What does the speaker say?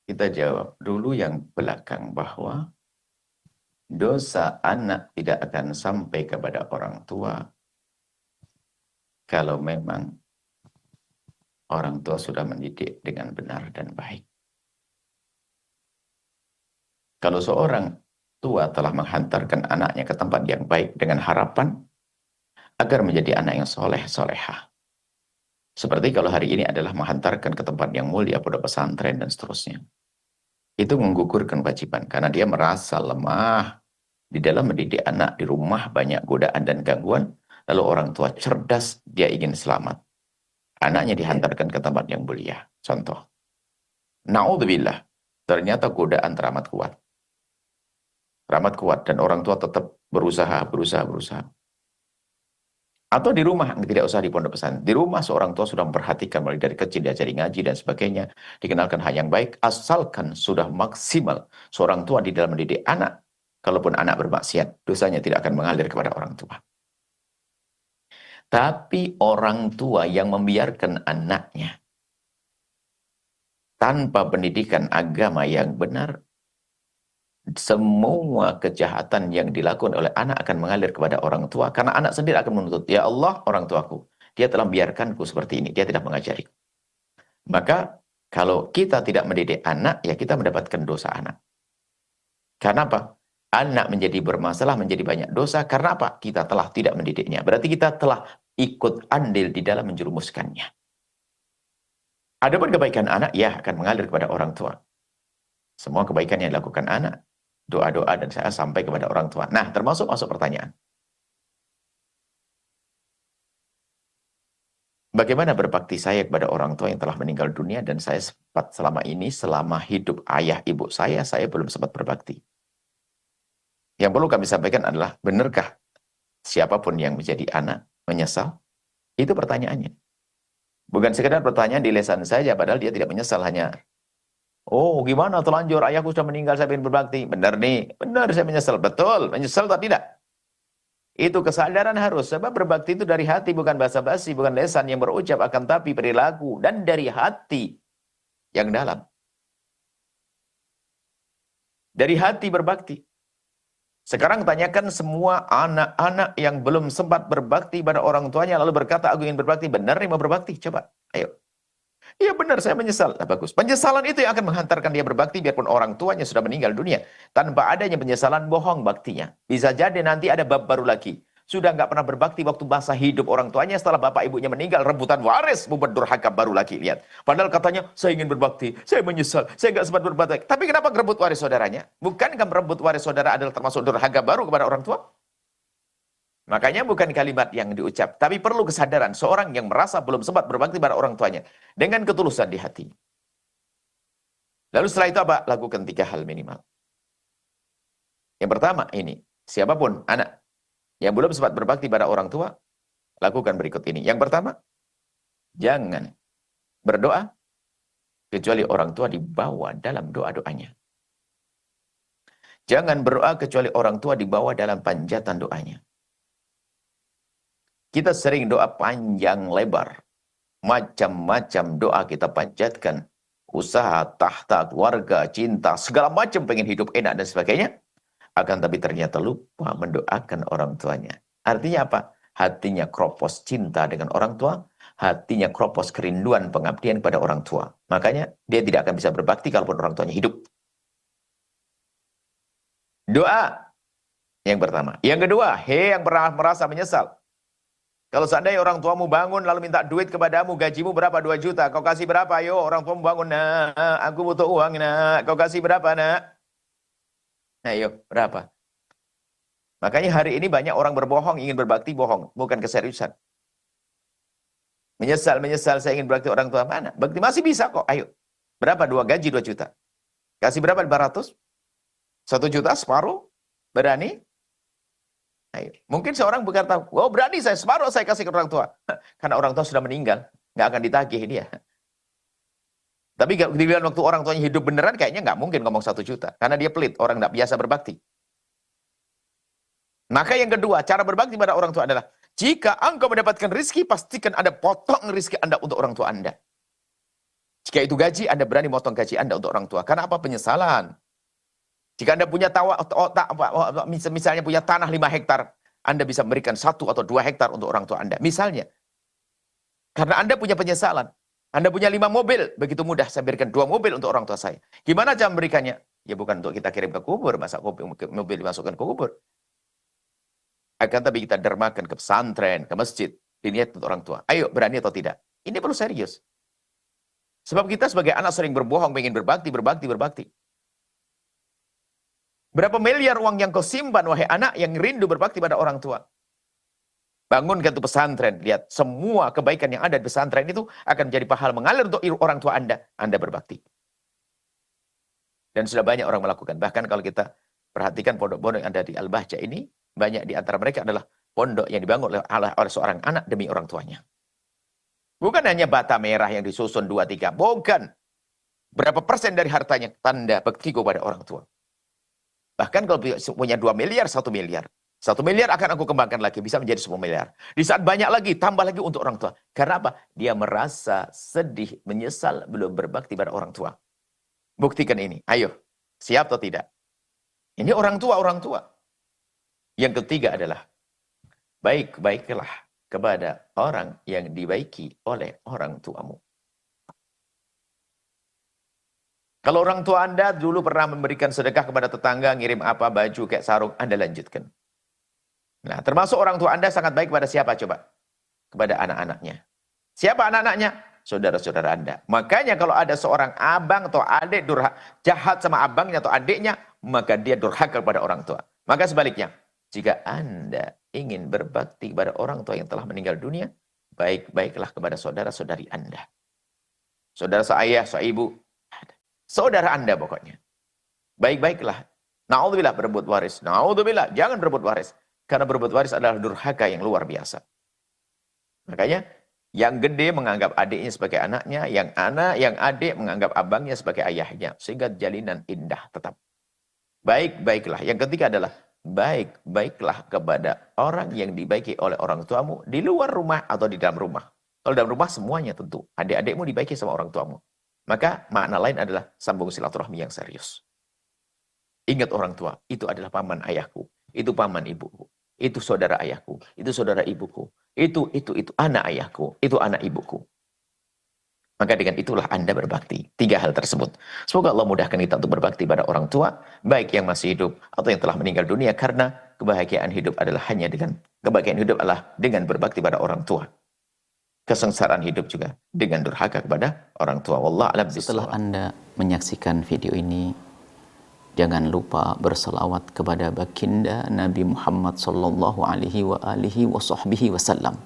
Kita jawab dulu yang belakang bahwa dosa anak tidak akan sampai kepada orang tua kalau memang orang tua sudah mendidik dengan benar dan baik. Kalau seorang tua telah menghantarkan anaknya ke tempat yang baik dengan harapan agar menjadi anak yang soleh, solehah. Seperti kalau hari ini adalah menghantarkan ke tempat yang mulia, pondok pesantren dan seterusnya. Itu menggugurkan kewajiban karena dia merasa lemah di dalam mendidik anak di rumah, banyak godaan dan gangguan. Lalu orang tua cerdas, dia ingin selamat. Anaknya dihantarkan ke tempat yang mulia. Contoh. Na'udzubillah. Ternyata godaan teramat kuat. Teramat kuat dan orang tua tetap berusaha. Atau di rumah, tidak usah di pondok pesantren. Di rumah seorang tua sudah memperhatikan mulai dari kecil diajari ngaji dan sebagainya, dikenalkan hal yang baik, asalkan sudah maksimal seorang tua di dalam mendidik anak. Kalaupun anak bermaksiat, dosanya tidak akan mengalir kepada orang tua. Tapi orang tua yang membiarkan anaknya tanpa pendidikan agama yang benar, semua kejahatan yang dilakukan oleh anak akan mengalir kepada orang tua. Karena anak sendiri akan menuntut, ya Allah orang tuaku, dia telah membiarkanku seperti ini, dia tidak mengajariku. Maka kalau kita tidak mendidik anak, ya kita mendapatkan dosa anak. Karena apa? Anak menjadi bermasalah, menjadi banyak dosa. Karena apa? Kita telah tidak mendidiknya. Berarti kita telah ikut andil di dalam menjerumuskannya. Adapun kebaikan anak, ya akan mengalir kepada orang tua. Semua kebaikan yang dilakukan anak, doa-doa dan saya sampai kepada orang tua. Nah, termasuk masuk pertanyaan. Bagaimana berbakti saya kepada orang tua yang telah meninggal dunia dan saya sempat selama ini, selama hidup ayah ibu saya belum sempat berbakti. Yang perlu kami sampaikan adalah, benarkah siapapun yang menjadi anak menyesal? Itu pertanyaannya. Bukan sekedar pertanyaan di lisan saja, padahal dia tidak menyesal, hanya oh, gimana telanjur, ayahku sudah meninggal, saya ingin berbakti. Benar nih, benar saya menyesal. Betul, menyesal atau tidak? Itu kesadaran harus, sebab berbakti itu dari hati, bukan basa-basi, bukan lisan yang berucap, akan tapi perilaku, dan dari hati yang dalam. Dari hati berbakti. Sekarang tanyakan semua anak-anak yang belum sempat berbakti pada orang tuanya, lalu berkata, aku ingin berbakti. Benar nih mau berbakti? Coba, ayo. Iya benar, saya menyesal. Nah, bagus. Penyesalan itu yang akan menghantarkan dia berbakti biarpun orang tuanya sudah meninggal dunia. Tanpa adanya penyesalan, bohong baktinya. Bisa jadi nanti ada bab baru lagi. Sudah nggak pernah berbakti waktu masa hidup orang tuanya, setelah bapak ibunya meninggal, rebutan waris, membuat durhaka baru lagi. Lihat. Padahal katanya, saya ingin berbakti, saya menyesal, saya nggak sempat berbakti. Tapi kenapa merebut waris saudaranya? Bukankah merebut waris saudara adalah termasuk durhaka baru kepada orang tua? Makanya bukan kalimat yang diucap, tapi perlu kesadaran seorang yang merasa belum sempat berbakti pada orang tuanya dengan ketulusan di hati. Lalu setelah itu apa? Lakukan 3 hal minimal. Yang pertama ini, siapapun anak yang belum sempat berbakti pada orang tua, lakukan berikut ini. Yang pertama, jangan berdoa kecuali orang tua dibawa dalam doa-doanya. Jangan berdoa kecuali orang tua dibawa dalam panjatan doanya. Kita sering doa panjang lebar. Macam-macam doa kita panjatkan. Usaha, tahta, keluarga, cinta, segala macam pengen hidup enak dan sebagainya. Akan tapi ternyata lupa mendoakan orang tuanya. Artinya apa? Hatinya kropos cinta dengan orang tua. Hatinya kropos kerinduan pengabdian pada orang tua. Makanya dia tidak akan bisa berbakti kalaupun orang tuanya hidup. Doa yang pertama. Yang kedua, yang pernah merasa menyesal. Kalau seandainya orang tuamu bangun lalu minta duit kepadamu, gajimu berapa? 2 juta. Kau kasih berapa? Ayo, orang tuamu bangun. Nah, aku butuh uang. Nah, kau kasih berapa, nak? Ayo, berapa? Makanya hari ini banyak orang berbohong, ingin berbakti, bohong. Bukan keseriusan. Menyesal, saya ingin berbakti orang tua. Mana? Bakti masih bisa kok. Ayo. Berapa? 2 gaji 2 juta. Kasih berapa? 500? 1 juta, separuh? Berani? Ayo. Mungkin seorang berkata, oh berani saya, separuh saya kasih ke orang tua. Karena orang tua sudah meninggal, nggak akan ditagih dia. Tapi giliran waktu orang tuanya hidup beneran, kayaknya nggak mungkin ngomong 1 juta. Karena dia pelit, orang nggak biasa berbakti. Maka yang kedua, cara berbakti pada orang tua adalah, jika engkau mendapatkan rizki, pastikan ada potong rizki Anda untuk orang tua Anda. Jika itu gaji, Anda berani motong gaji Anda untuk orang tua. Karena apa? Penyesalan. Jika Anda punya misalnya punya tanah 5 hektar, Anda bisa memberikan 1 atau 2 hektar untuk orang tua Anda. Misalnya. Karena Anda punya penyesalan. Anda punya 5 mobil, begitu mudah saya berikan 2 mobil untuk orang tua saya. Gimana cara memberikannya? Ya bukan untuk kita kirim ke kubur, masa mobil dimasukkan ke kubur. Akan tapi kita dermakan ke pesantren, ke masjid, diniat untuk orang tua. Ayo, berani atau tidak? Ini perlu serius. Sebab kita sebagai anak sering berbohong, ingin berbakti. Berapa miliar uang yang kau simpan, wahai anak, yang rindu berbakti pada orang tua? Bangunkan itu pesantren, lihat semua kebaikan yang ada di pesantren itu akan menjadi pahala mengalir untuk orang tua Anda berbakti. Dan sudah banyak orang melakukan. Bahkan kalau kita perhatikan pondok-pondok yang ada di Al-Bahjah ini, banyak di antara mereka adalah pondok yang dibangun oleh seorang anak demi orang tuanya. Bukan hanya bata merah yang disusun 2-3, bukan. Berapa persen dari hartanya tanda bakti kepada orang tua. Bahkan kalau punya 2 miliar, 1 miliar. 1 miliar akan aku kembangkan lagi, bisa menjadi 10 miliar. Di saat banyak lagi, tambah lagi untuk orang tua. Karena apa? Dia merasa sedih, menyesal, belum berbakti pada orang tua. Buktikan ini. Ayo, siap atau tidak? Ini orang tua. Yang ketiga adalah, baik-baiklah kepada orang yang dibaiki oleh orang tuamu. Kalau orang tua Anda dulu pernah memberikan sedekah kepada tetangga, ngirim apa, baju, kayak sarung, Anda lanjutkan. Nah, termasuk orang tua Anda sangat baik kepada siapa coba? Kepada anak-anaknya. Siapa anak-anaknya? Saudara-saudara Anda. Makanya kalau ada seorang abang atau adik jahat sama abangnya atau adiknya, maka dia durhaka kepada orang tua. Maka sebaliknya, jika Anda ingin berbakti kepada orang tua yang telah meninggal dunia, baik-baiklah kepada saudara-saudari Anda. Saudara seayah, seibu, saudara Anda pokoknya. Baik-baiklah. Na'udzubillah berebut waris. Na'udzubillah, jangan berebut waris. Karena berebut waris adalah durhaka yang luar biasa. Makanya, yang gede menganggap adiknya sebagai anaknya, yang adik menganggap abangnya sebagai ayahnya. Sehingga jalinan indah tetap. Baik-baiklah. Yang ketiga adalah, baik-baiklah kepada orang yang dibaiki oleh orang tuamu di luar rumah atau di dalam rumah. Kalau dalam rumah semuanya tentu. Adik-adikmu dibaiki sama orang tuamu. Maka makna lain adalah sambung silaturahmi yang serius. Ingat orang tua, itu adalah paman ayahku. Itu paman ibuku. Itu saudara ayahku, itu saudara ibuku, itu anak ayahku, itu anak ibuku. Maka dengan itulah Anda berbakti. 3 hal tersebut. Semoga Allah mudahkan kita untuk berbakti pada orang tua, baik yang masih hidup atau yang telah meninggal dunia, karena kebahagiaan hidup adalah dengan berbakti pada orang tua. Kesengsaraan hidup juga dengan durhaka kepada orang tua. Wallah a'lam bishawab. Setelah Anda menyaksikan video ini, jangan lupa berselawat kepada baginda Nabi Muhammad sallallahu alaihi wa alihi wasallam.